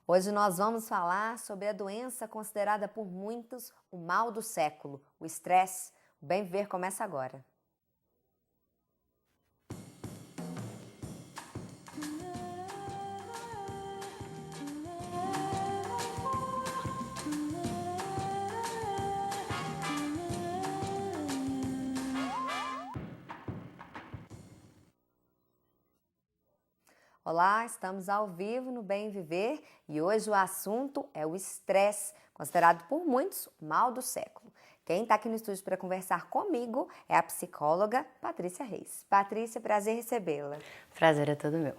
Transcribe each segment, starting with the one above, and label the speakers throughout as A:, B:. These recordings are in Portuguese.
A: Hoje nós vamos falar sobre a doença considerada por muitos o mal do século, o estresse. O Bem Viver começa agora. Olá, estamos ao vivo no Bem Viver e hoje o assunto é o estresse, considerado por muitos o mal do século. Quem está aqui no estúdio para conversar comigo é a psicóloga Patrícia Reis. Patrícia, prazer recebê-la.
B: Prazer é todo meu.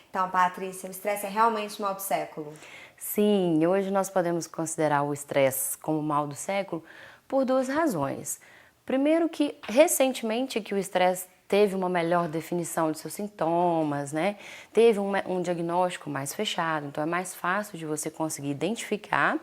A: Então, Patrícia, o estresse é realmente o mal do século?
B: Sim, hoje nós podemos considerar o estresse como o mal do século por duas razões. Primeiro que recentemente que o estresse teve uma melhor definição de seus sintomas, né? Teve um diagnóstico mais fechado, então é mais fácil de você conseguir identificar.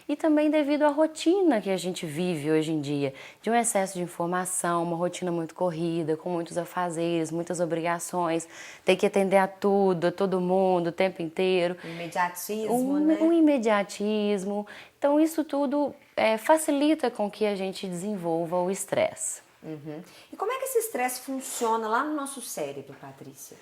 B: E também devido à rotina que a gente vive hoje em dia, de um excesso de informação, uma rotina muito corrida, com muitos afazeres, muitas obrigações, tem que atender a tudo, a todo mundo, o tempo inteiro.
A: Imediatismo, né?
B: Um imediatismo. Então isso tudo facilita com que a gente desenvolva o estresse.
A: Uhum. E como é que esse estresse funciona lá no nosso cérebro, Patrícia?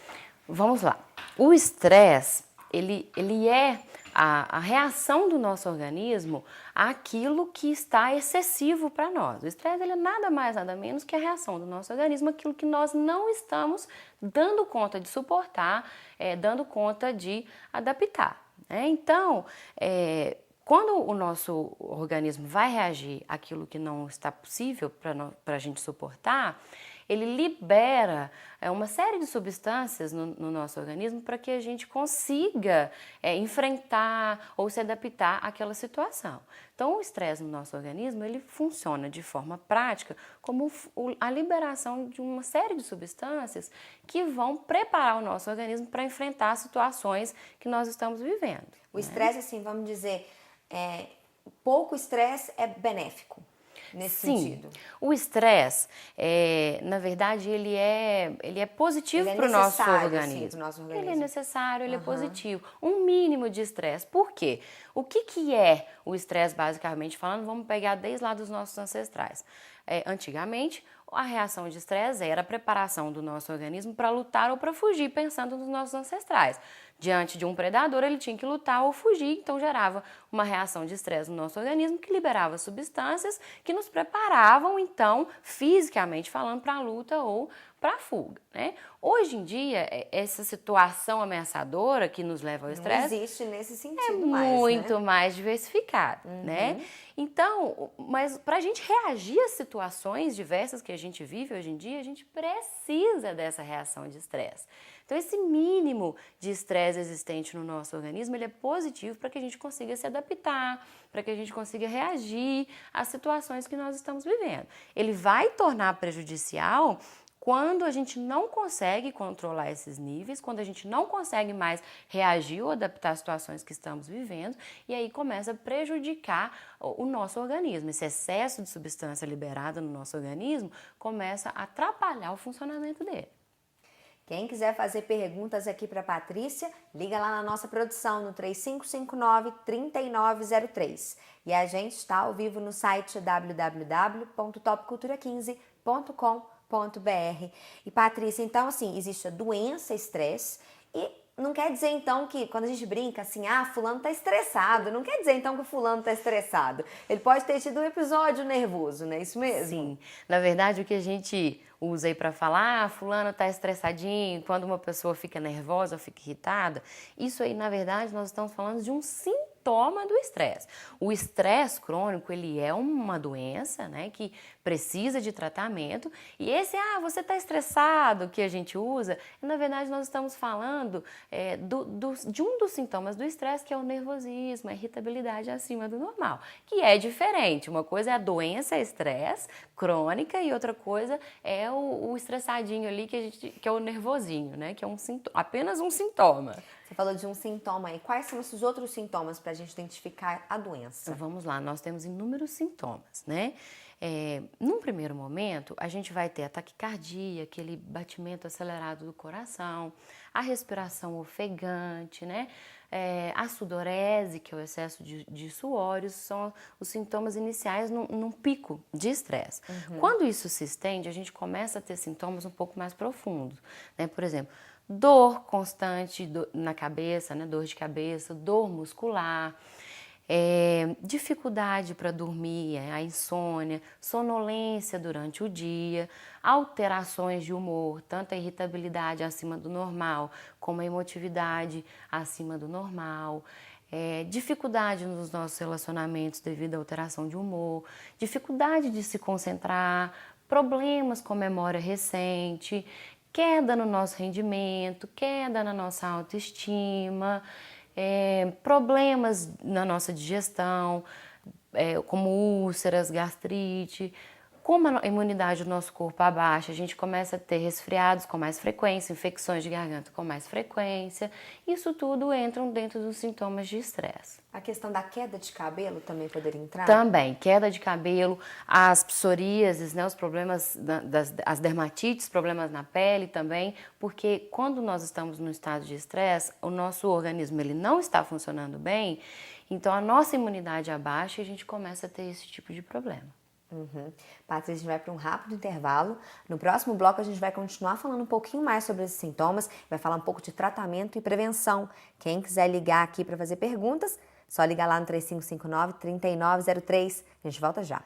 B: Vamos lá. O estresse, ele é a reação do nosso organismo àquilo que está excessivo para nós. O estresse ele é nada mais, nada menos que a reação do nosso organismo àquilo que nós não estamos dando conta de suportar, dando conta de adaptar. Né? Então, quando o nosso organismo vai reagir àquilo que não está possível para a gente suportar, ele libera uma série de substâncias no nosso organismo para que a gente consiga enfrentar ou se adaptar àquela situação. Então, o estresse no nosso organismo, ele funciona de forma prática como a liberação de uma série de substâncias que vão preparar o nosso organismo para enfrentar situações que nós estamos vivendo.
A: O estresse, assim, vamos dizer, pouco estresse é benéfico nesse sentido.
B: O estresse, na verdade, ele é positivo para o nosso organismo.
A: Assim, pro nosso organismo.
B: Ele é necessário, ele é positivo. Um mínimo de estresse. Por quê? O que é o estresse, basicamente falando? Vamos pegar desde lá dos nossos ancestrais. Antigamente, a reação de estresse era a preparação do nosso organismo para lutar ou para fugir, pensando nos nossos ancestrais. Diante de um predador, ele tinha que lutar ou fugir, então gerava uma reação de estresse no nosso organismo que liberava substâncias que nos preparavam, então, fisicamente falando, para a luta ou para a fuga. Né? Hoje em dia, essa situação ameaçadora que nos leva ao estresse
A: não existe nesse sentido
B: é
A: mais,
B: muito
A: né?
B: mais diversificado, né? Então, mas para a gente reagir às situações diversas que a gente vive hoje em dia, a gente precisa dessa reação de estresse. Então, esse mínimo de estresse existente no nosso organismo, ele é positivo para que a gente consiga se adaptar, para que a gente consiga reagir às situações que nós estamos vivendo. Ele vai tornar prejudicial quando a gente não consegue controlar esses níveis, quando a gente não consegue mais reagir ou adaptar às situações que estamos vivendo, e aí começa a prejudicar o nosso organismo. Esse excesso de substância liberada no nosso organismo começa a atrapalhar o funcionamento dele.
A: Quem quiser fazer perguntas aqui para a Patrícia, liga lá na nossa produção no 3559-3903. E a gente está ao vivo no site www.topcultura15.com.br. E Patrícia, então assim, existe a doença estresse e não quer dizer então que quando a gente brinca assim, fulano tá estressado, não quer dizer então que o fulano tá estressado. Ele pode ter tido um episódio nervoso, não é isso mesmo?
B: Sim, na verdade o que a gente usa aí para falar, fulano tá estressadinho, quando uma pessoa fica nervosa ou fica irritada, isso aí na verdade nós estamos falando de um sintoma do estresse. O estresse crônico, ele é uma doença, né, que precisa de tratamento, e esse, você tá estressado, que a gente usa, na verdade nós estamos falando de um dos sintomas do estresse, que é o nervosismo, a irritabilidade acima do normal, que é diferente. Uma coisa é a doença estresse crônica e outra coisa é o estressadinho ali, que é o nervosinho, né, que é apenas um sintoma.
A: Você falou de um sintoma aí. Quais são esses outros sintomas para a gente identificar a doença?
B: Vamos lá, nós temos inúmeros sintomas, né? Num primeiro momento, a gente vai ter a taquicardia, aquele batimento acelerado do coração, a respiração ofegante, né? A sudorese, que é o excesso de suores, são os sintomas iniciais num pico de estresse. Quando isso se estende, a gente começa a ter sintomas um pouco mais profundos, né? Por exemplo, dor constante na cabeça, né? Dor de cabeça, dor muscular, dificuldade para dormir, a insônia, sonolência durante o dia, alterações de humor, tanto a irritabilidade acima do normal, como a emotividade acima do normal, dificuldade nos nossos relacionamentos devido à alteração de humor, dificuldade de se concentrar, problemas com memória recente, queda no nosso rendimento, queda na nossa autoestima, problemas na nossa digestão, como úlceras, gastrite. Como a imunidade do nosso corpo abaixa, a gente começa a ter resfriados com mais frequência, infecções de garganta com mais frequência. Isso tudo entra dentro dos sintomas de estresse.
A: A questão da queda de cabelo também poderia entrar?
B: Também, queda de cabelo, as psoríases, né, os problemas, as dermatites, problemas na pele também, porque quando nós estamos no estado de estresse, o nosso organismo ele não está funcionando bem, então a nossa imunidade abaixa e a gente começa a ter esse tipo de problema.
A: Patrícia, a gente vai para um rápido intervalo. No próximo bloco a gente vai continuar falando um pouquinho mais sobre esses sintomas, vai falar um pouco de tratamento e prevenção. Quem quiser ligar aqui para fazer perguntas, só ligar lá no 3559-3903. A gente volta já.